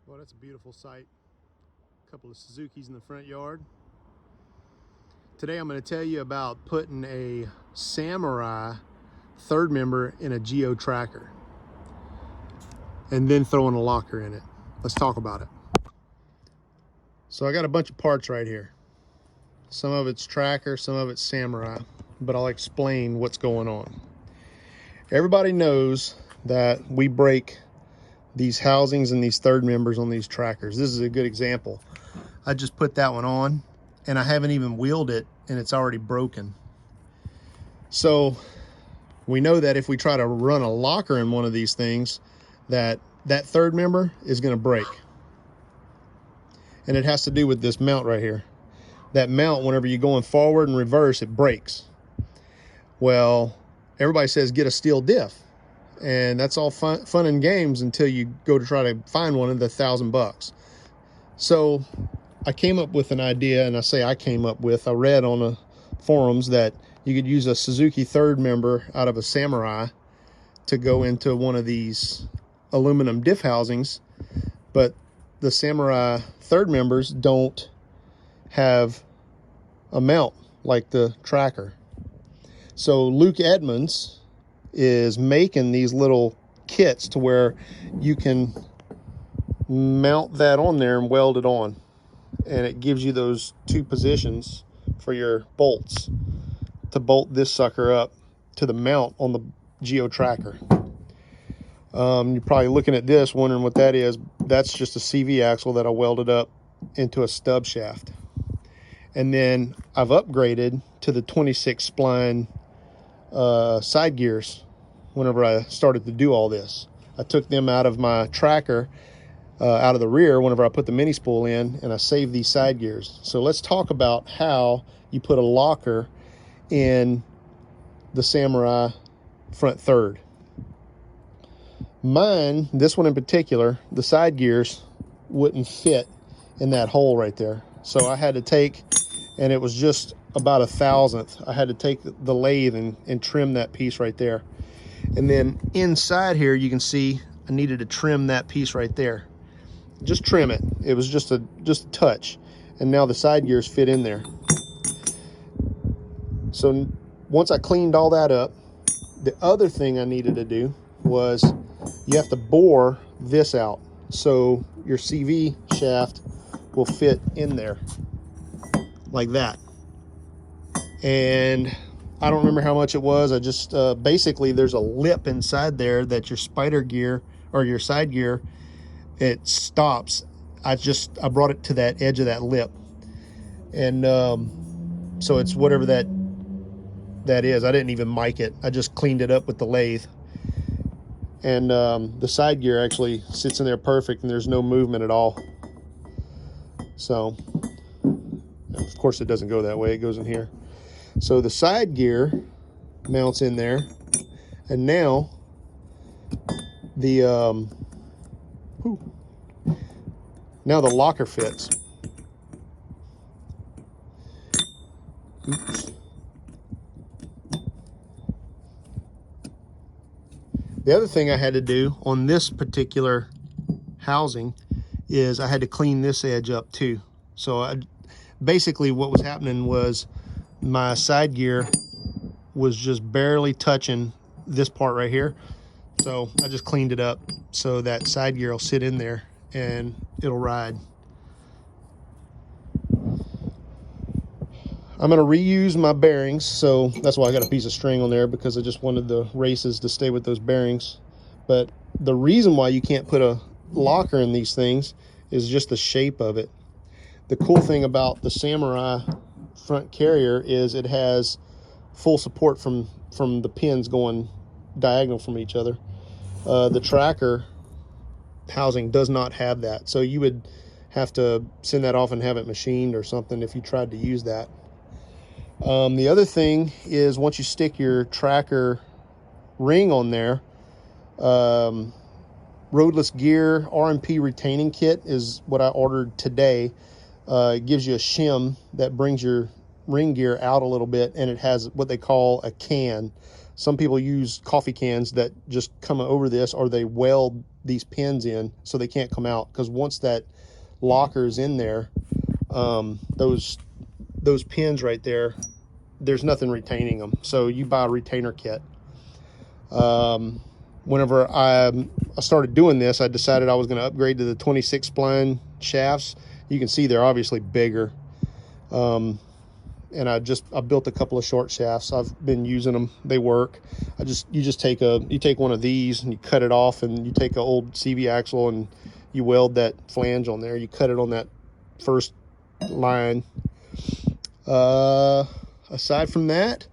Well, that's a beautiful sight. A couple of Suzukis in the front yard. Today I'm going to tell you about putting a Samurai third member in a Geo Tracker and then throwing a locker in it. Let's talk about it. So I got a bunch of parts right here. Some of it's Tracker, some of it's Samurai, but I'll explain what's going on. Everybody knows that we break these housings and these third members on these Trackers. This is a good example. I just put that one on and I haven't even wheeled it and it's already broken. So we know that if we try to run a locker in one of these things, that third member is going to break. And it has to do with this mount right here. That mount, whenever you're going forward and reverse, it breaks. Well, everybody says get a steel diff, and that's all fun and games until you go to try to find one of the $1,000. So I came up with an idea, and I say I came up with, I read on the forums that you could use a Suzuki third member out of a Samurai to go into one of these aluminum diff housings, but the Samurai third members don't have a mount like the Tracker. So Luke Edmonds is making these little kits to where you can mount that on there and weld it on, and it gives you those two positions for your bolts to bolt this sucker up to the mount on the Geo Tracker. You're probably looking at this wondering what that is. That's just a CV axle that I welded up into a stub shaft. And then I've upgraded to the 26 spline side gears whenever I started to do all this. I took them out of my Tracker, out of the rear whenever I put the mini spool in, and I saved these side gears. So let's talk about how you put a locker in the Samurai front third. Mine, this one in particular, the side gears wouldn't fit in that hole right there. So I had to take, and it was just about 1/1000th, I had to take the lathe and trim that piece right there. And then inside here, you can see I needed to trim that piece right there. Just trim it. It was just a touch. And now the side gears fit in there. So once I cleaned all that up, the other thing I needed to do was you have to bore this out so your CV shaft will fit in there like that. And I don't remember how much it was. I just basically there's a lip inside there that your spider gear or your side gear, it stops. I brought it to that edge of that lip, and so it's whatever that is. I didn't even mic it. I just cleaned it up with the lathe. And the side gear actually sits in there perfect, and there's no movement at all. So of course it doesn't go that way, it goes in here. So the side gear mounts in there, and now the now the locker fits. Oops. The other thing I had to do on this particular housing is I had to clean this edge up too. So basically what was happening was my side gear was just barely touching this part right here. So I just cleaned it up so that side gear will sit in there and it'll ride. I'm going to reuse my bearings, so that's why I got a piece of string on there, because I just wanted the races to stay with those bearings. But the reason why you can't put a locker in these things is just the shape of it. The cool thing about the Samurai front carrier is it has full support from the pins going diagonal from each other. The Tracker housing does not have that, so you would have to send that off and have it machined or something if you tried to use that. The other thing is once you stick your Tracker ring on there, Roadless Gear RMP retaining kit is what I ordered today. It gives you a shim that brings your ring gear out a little bit, and it has what they call a can. Some people use coffee cans that just come over this, or they weld these pins in so they can't come out, because once that locker is in there, those pins right there, there's nothing retaining them. So you buy a retainer kit. Whenever I started doing this, I decided I was going to upgrade to the 26 spline shafts. You can see they're obviously bigger. And I built a couple of short shafts. I've been using them. They work. You take one of these and you cut it off, and you take an old CV axle and you weld that flange on there. You cut it on that first line. Aside from that,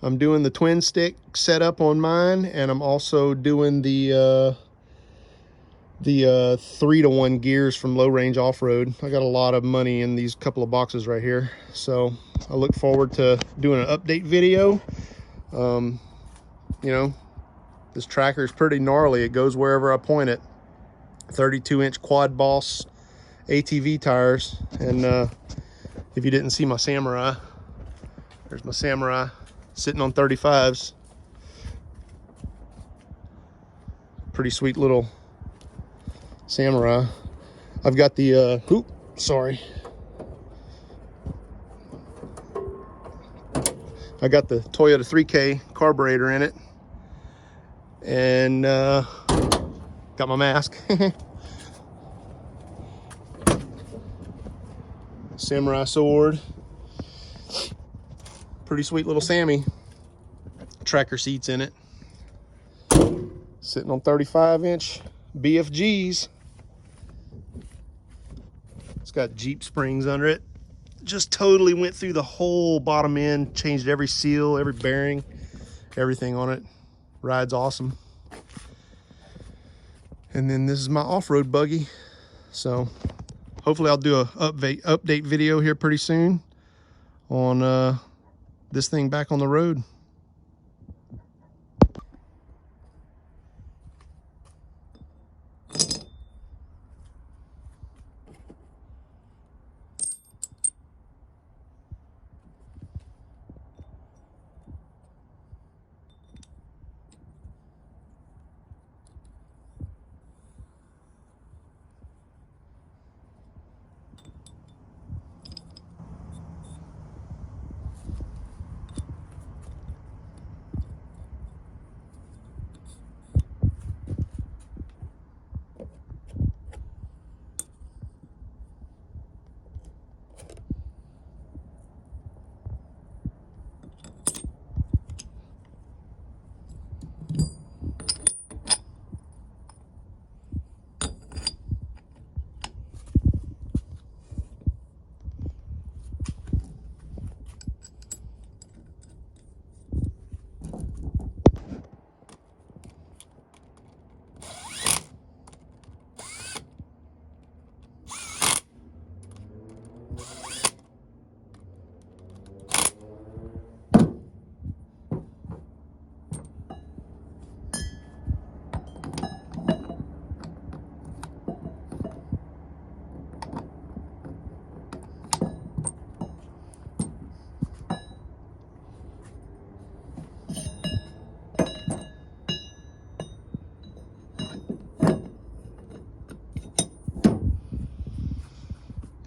I'm doing the twin stick setup on mine, and I'm also doing the 3-to-1 gears from Low Range Off-Road. I got a lot of money in these couple of boxes right here, so I look forward to doing an update video. You know, this tracker is pretty gnarly. It goes wherever I point it. 32-inch quad boss ATV tires, and if you didn't see my Samurai, there's my Samurai sitting on 35s. Pretty sweet little Samurai. I've got the I got the Toyota 3K carburetor in it, and got my mask. Samurai sword. Pretty sweet little Sammy. Tracker seats in it. Sitting on 35-inch BFGs. It's got Jeep springs under it. Just totally went through the whole bottom end, changed every seal, every bearing, everything on it. Rides awesome. And then this is my off-road buggy. So hopefully I'll do a update video here pretty soon on this thing back on the road.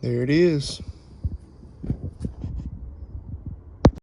There it is.